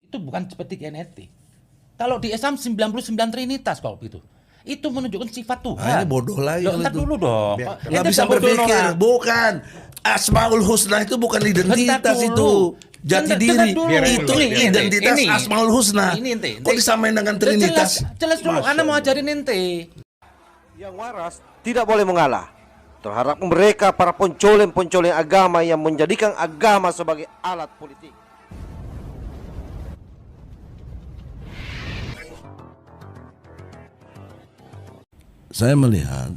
itu bukan seperti genetik. Kalau di Islam 99 trinitas kalau gitu. Itu menunjukkan sifat Tuhan. Ini bodoh lagi. Loh, ntar dulu dong. Nggak bisa berpikir. Bukan. Asmaul Husna itu bukan identitas itu. Jati diri. Itu identitas Asmaul Husna. Kok disamain dengan trinitas? Jelas dulu. Anda mau ajarin ente. Yang waras tidak boleh mengalah terhadap mereka para pencoleng-pencoleng agama yang menjadikan agama sebagai alat politik. Saya melihat,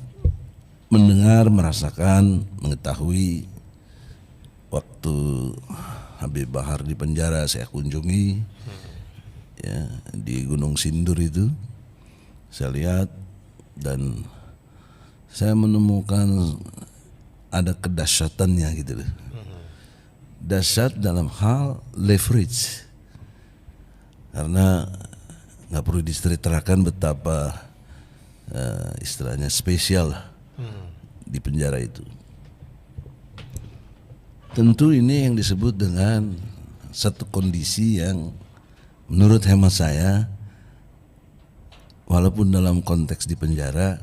mendengar, merasakan, mengetahui waktu Habib Bahar di penjara saya kunjungi ya, di Gunung Sindur itu saya lihat dan saya menemukan ada kedahsyatannya gitu loh. Dahsyat dalam hal leverage, karena nggak perlu diceritakan betapa istilahnya spesial di penjara itu. Tentu ini yang disebut dengan satu kondisi yang menurut hemat saya, walaupun dalam konteks di penjara,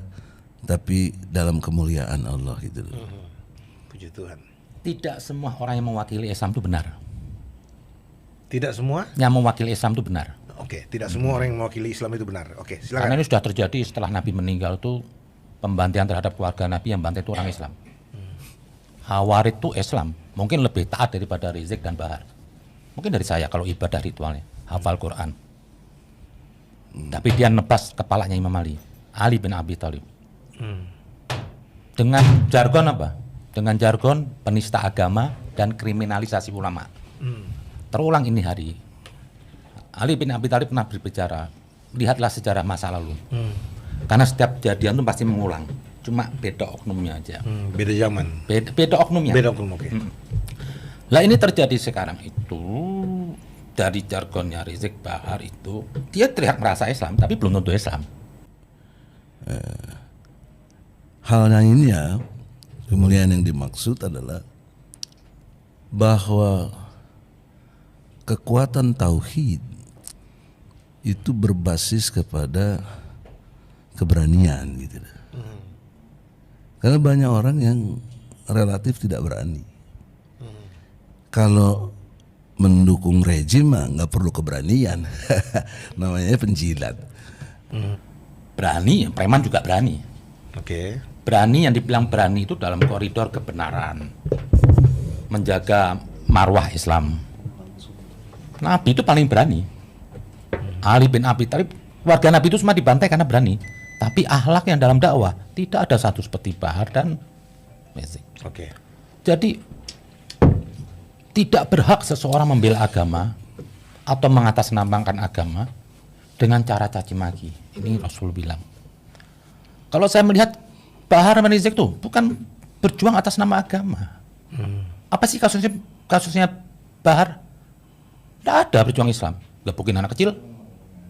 tapi dalam kemuliaan Allah gitu. Puji Tuhan. Tidak semua orang yang mewakili Islam itu benar. Tidak semua? Yang mewakili Islam itu benar. Oke, tidak semua orang yang mewakili Islam itu benar. Oke, silakan. Karena ini sudah terjadi setelah Nabi meninggal itu pembantian terhadap keluarga Nabi, yang bantai itu orang Islam. Hawarid itu Islam, mungkin lebih taat daripada Rizik dan Bahar. Mungkin dari saya kalau ibadah ritualnya, hafal Quran. Tapi dia nebas kepalanya Imam Ali bin Abi Thalib. Dengan jargon apa? Dengan jargon penista agama dan kriminalisasi ulama. Terulang ini hari. Ali bin Abi Thalib pernah berbicara, lihatlah sejarah masa lalu. Karena setiap kejadian itu pasti mengulang, cuma beda oknumnya aja. Beda zaman. Beda oknumnya. Beda oknum, oke. Lah ini terjadi sekarang itu dari jargonnya Rizik Bahar itu, dia teriak merasa Islam, tapi belum tentu Islam. Hal lainnya, kemuliaan yang dimaksud adalah bahwa kekuatan tauhid itu berbasis kepada keberanian gitu. Karena banyak orang yang relatif tidak berani. Kalau mendukung rejim mah nggak perlu keberanian, namanya penjilat. Berani, preman juga berani. Oke. Berani, yang dibilang berani itu dalam koridor kebenaran, menjaga marwah Islam. Nabi itu paling berani. Ali bin Abi Thalib, warga Nabi itu semua dibantai karena berani. Tapi akhlak yang dalam dakwah tidak ada satu seperti Bahar dan Rizik. Oke. Jadi tidak berhak seseorang membela agama atau mengatasnamakan agama dengan cara caci maki. Ini Rasul bilang. Kalau saya melihat Bahar dan Rizik itu bukan berjuang atas nama agama. Apa sih kasusnya Bahar? Tidak ada berjuang Islam. Gebukin anak kecil,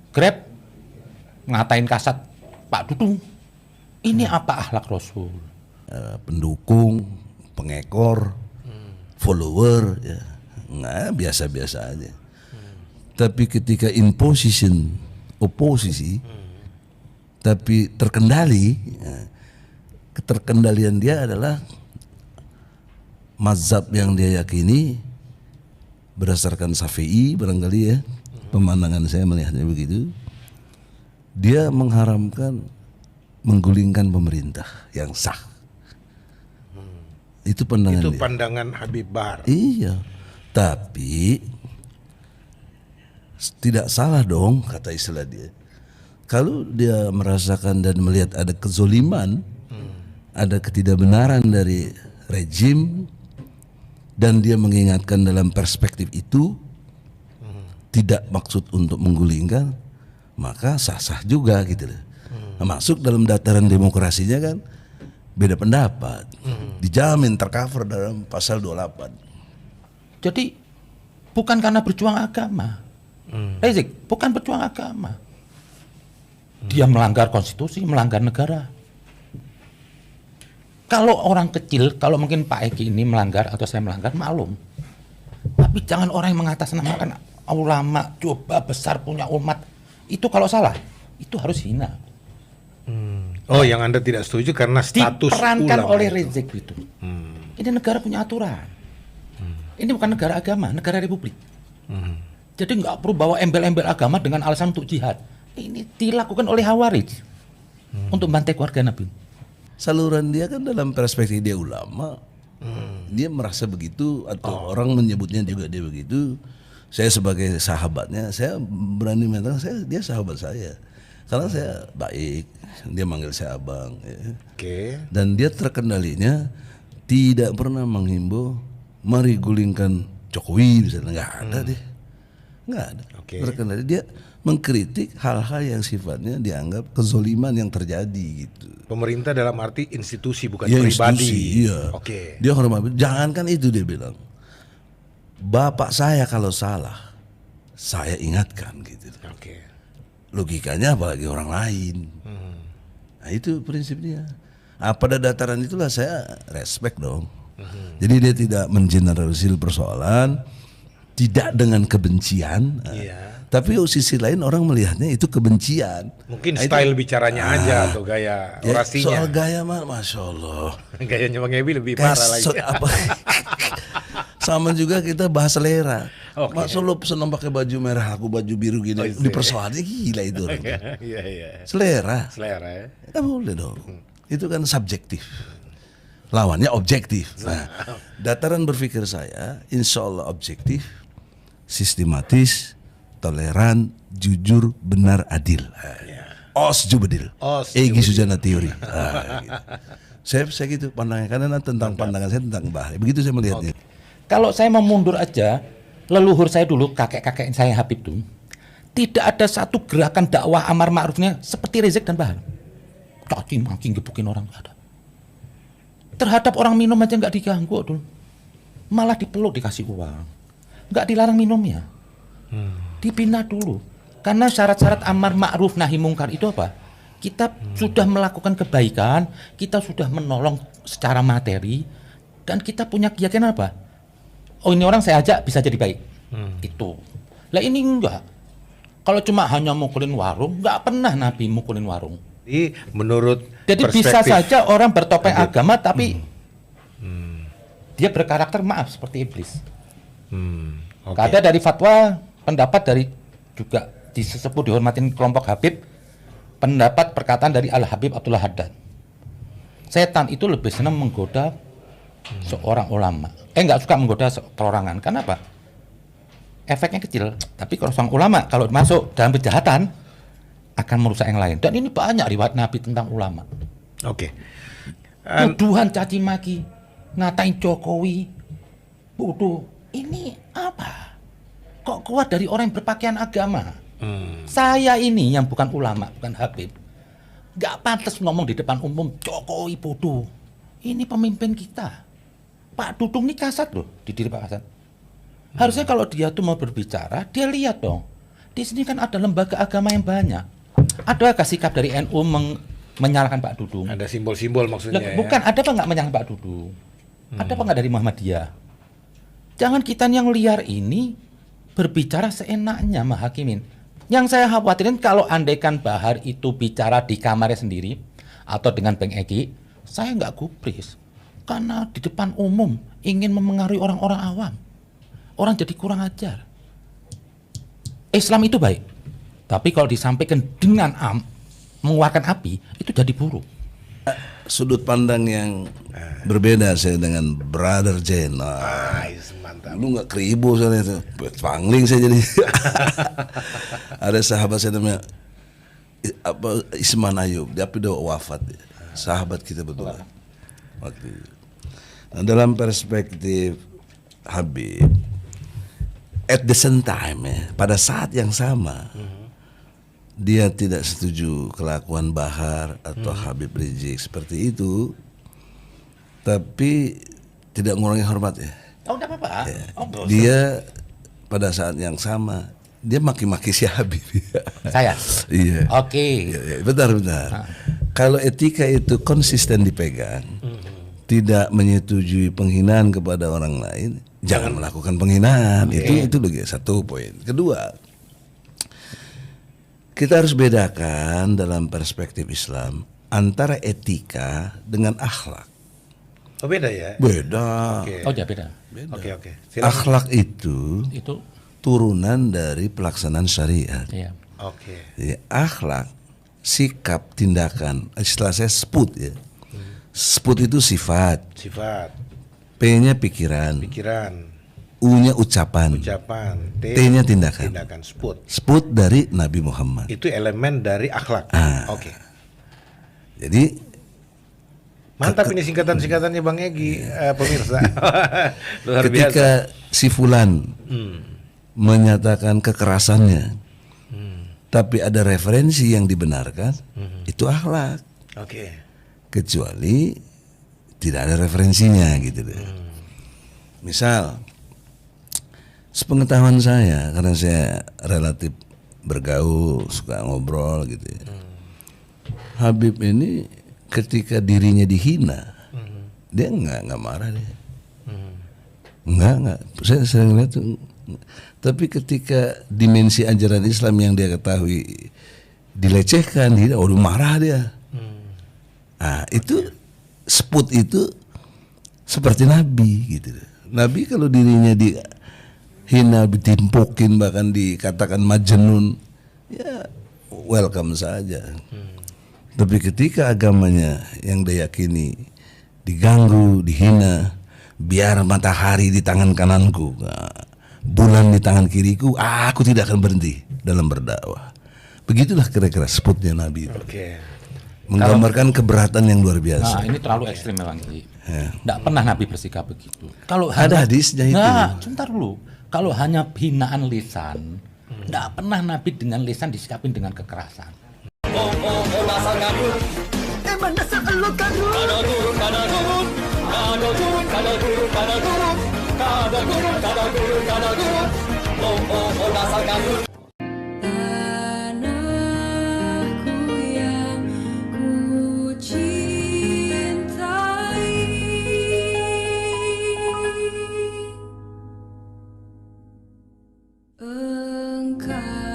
Grab, ngatain kasat Pak Dudung. Ini apa akhlak Rasul? Pendukung, pengekor, follower, ya, nggak biasa-biasa aja. Tapi ketika in position, oposisi, tapi terkendali, ya, keterkendalian dia adalah mazhab yang dia yakini berdasarkan Syafi'i barangkali ya. Pemandangan saya melihatnya begitu. Dia mengharamkan menggulingkan pemerintah yang sah. Itu pandangan Itu dia. pandangan Habib Bahar. Iya. Tapi tidak salah dong kata istilah dia. Kalau dia merasakan dan melihat ada kezoliman, ada ketidakbenaran dari rejim, dan dia mengingatkan dalam perspektif itu, tidak maksud untuk menggulingkan, maka sah-sah juga gitu loh. Masuk dalam dataran demokrasinya kan beda pendapat, dijamin tercover dalam pasal 28. Jadi bukan karena berjuang agama. Rizik bukan berjuang agama. Dia melanggar konstitusi, melanggar negara. Kalau orang kecil, kalau mungkin Pak Eki ini melanggar atau saya melanggar, maklum. Tapi jangan orang yang mengatasnamakan ulama coba besar punya umat, itu kalau salah itu harus hina. Oh, yang Anda tidak setuju karena status Diperankan ulama oleh itu. Rizik itu. Ini negara punya aturan. Ini bukan negara agama, negara republik. Jadi nggak perlu bawa embel-embel agama dengan alasan untuk jihad. Ini dilakukan oleh Khawarij untuk bantai keluarga Nabi. Saluran dia kan dalam perspektif dia ulama. Dia merasa begitu atau orang menyebutnya juga dia begitu. Saya sebagai sahabatnya, saya berani mengatakan dia sahabat saya. Karena saya baik, dia manggil saya abang. Ya. Oke. Dan dia terkendalinya tidak pernah menghimbau mari gulingkan Jokowi misalnya, nggak ada deh, nggak ada. Oke. Terkendali dia mengkritik hal-hal yang sifatnya dianggap kezoliman yang terjadi gitu. Pemerintah dalam arti institusi bukan Ya, pribadi. institusi, iya. Oke. Dia hormat. Jangankan itu dia bilang, bapak saya kalau salah, saya ingatkan gitu. Oke. Logikanya apalagi orang lain. Nah itu prinsipnya. Pada dataran itulah saya respect dong. Jadi dia tidak mengeneralisir persoalan, tidak dengan kebencian. Iya. Tapi sisi lain orang melihatnya itu kebencian. Mungkin Nah, itu- style bicaranya aja atau gaya Ya, orasinya. soal gaya mah, masya Allah. Gayanya Bang Ebi lebih Kayak parah lagi. sama juga kita bahas selera. Oke. Masa lo senang pakai baju merah, aku baju biru gini. iya. Dipersoalnya gila itu orang. Iya, iya. Selera. Selera ya. Nggak boleh dong. Itu kan subjektif. Lawannya objektif. Nah, dataran berpikir saya, insya Allah objektif, sistematis, toleran, jujur, benar, adil. Os jubedil. Os Egi Sujana teori. Nah, gitu. Saya gitu pandangnya, karena tentang pandangan saya tentang bahaya. Begitu saya melihatnya. Kalau saya mau mundur aja, leluhur saya dulu, kakek-kakek saya Habib tuh, tidak ada satu gerakan dakwah amar ma'rufnya seperti Rizik dan Bahar. Caci maki gebukin orang nggak ada. Terhadap orang minum aja nggak diganggu dulu, malah dipeluk dikasih uang, nggak dilarang minumnya, dibina dulu. Karena syarat-syarat amar ma'ruf nahi mungkar itu apa? Kita sudah melakukan kebaikan, kita sudah menolong secara materi, dan kita punya keyakinan apa? Oh ini orang saya ajak bisa jadi baik. Itu. Lah ini enggak. Kalau cuma hanya mukulin warung, nggak pernah Nabi mukulin warung. Jadi menurut Jadi bisa perspektif saja orang bertopeng agama tapi dia berkarakter maaf seperti iblis. oke. Ada dari fatwa pendapat dari juga disesepuh dihormatin kelompok Habib, pendapat perkataan dari Al Habib Abdullah Haddad. Setan itu lebih senang menggoda seorang ulama. Nggak suka menggoda perorangan. Kenapa? Efeknya kecil. Tapi kalau seorang ulama kalau masuk dalam kejahatan akan merusak yang lain. Dan ini banyak riwayat Nabi tentang ulama. Oke. Tuduhan caci maki, ngatain Jokowi, bodoh. Ini apa? Kok keluar dari orang yang berpakaian agama? Saya ini yang bukan ulama, bukan Habib, nggak pantas ngomong di depan umum Jokowi bodoh. Ini pemimpin kita. Pak Dudung ini kasat loh di diri Pak Kasat. Harusnya kalau dia tuh mau berbicara, dia lihat dong. Di sini kan ada lembaga agama yang banyak. Adakah sikap dari NU menyalahkan Pak Dudung? Ada simbol-simbol maksudnya. Lah, bukan, ada apa nggak menyalahkan Pak Dudung? Ada apa nggak dari Muhammadiyah? Jangan kita yang liar ini berbicara seenaknya menghakimin. Yang saya khawatirin kalau andaikan Bahar itu bicara di kamarnya sendiri atau dengan Bang Egi, saya nggak gubris. Karena di depan umum ingin memengaruhi orang-orang awam. Orang jadi kurang ajar. Islam itu baik. Tapi kalau disampaikan dengan mengeluarkan api, itu jadi buruk. Sudut pandang yang berbeda saya dengan Brother Jen. Mantap. Lu nggak keribu soalnya itu, pangling saya jadi. Ada sahabat saya namanya Isman Ayub, dia udah wafat, sahabat kita betul. Waktu itu. Nah, dalam perspektif Habib, at the same time pada saat yang sama, dia tidak setuju kelakuan Bahar atau Habib Rizik seperti itu, tapi tidak mengurangi hormat ya. Oh, enggak apa-apa. Oh, Dia pada saat yang sama dia maki-maki si Habib. saya. Iya. Oke. Ya, bentar. Kalau etika itu konsisten dipegang, tidak menyetujui penghinaan kepada orang lain, jangan melakukan penghinaan. Itu lagi satu poin. Kedua, kita harus bedakan dalam perspektif Islam antara etika dengan akhlak. Oh beda ya? Beda. Oke. Oh ya beda. Oke. Silakan. Akhlak itu Itu turunan dari pelaksanaan syariat. ya. Oke. Jadi akhlak, sikap, tindakan. Istilah saya sput ya. Sput itu sifat, Sifat, P-nya pikiran, U-nya ucapan, T-nya tindakan. Tindakan sput. Sput dari Nabi Muhammad. Itu elemen dari akhlak. Oke. Jadi Mantap ini singkatan-singkatannya Bang Egi, pemirsa. Luar ketika biasa. si Fulan menyatakan kekerasannya, tapi ada referensi yang dibenarkan, itu akhlak. Oke. Kecuali tidak ada referensinya gitu deh. Misal, sepengetahuan saya, karena saya relatif bergaul, suka ngobrol gitu ya. Habib ini ketika dirinya dihina, dia nggak marah dia. Nggak. Saya sering lihat tuh. Tapi ketika dimensi ajaran Islam yang dia ketahui dilecehkan, dia marah dia. Nah, itu sput itu seperti Nabi gitu. Nabi kalau dirinya dihina, ditimpukin, bahkan dikatakan majnun, ya welcome saja. Tapi ketika agamanya yang dia yakini diganggu, dihina, biar matahari di tangan kananku, bulan di tangan kiriku, aku tidak akan berhenti dalam berdakwah. Begitulah kira-kira sputnya Nabi itu. Oke. Menggambarkan keberatan yang luar biasa. Nah, ini terlalu ekstrim memang. Tidak pernah Nabi bersikap begitu. Kalau Ada hadisnya itu. Nah, sebentar dulu. Kalau hanya hinaan lisan, tidak pernah Nabi dengan lisan disikapin dengan kekerasan. Tanahku yang ku cintai, engkau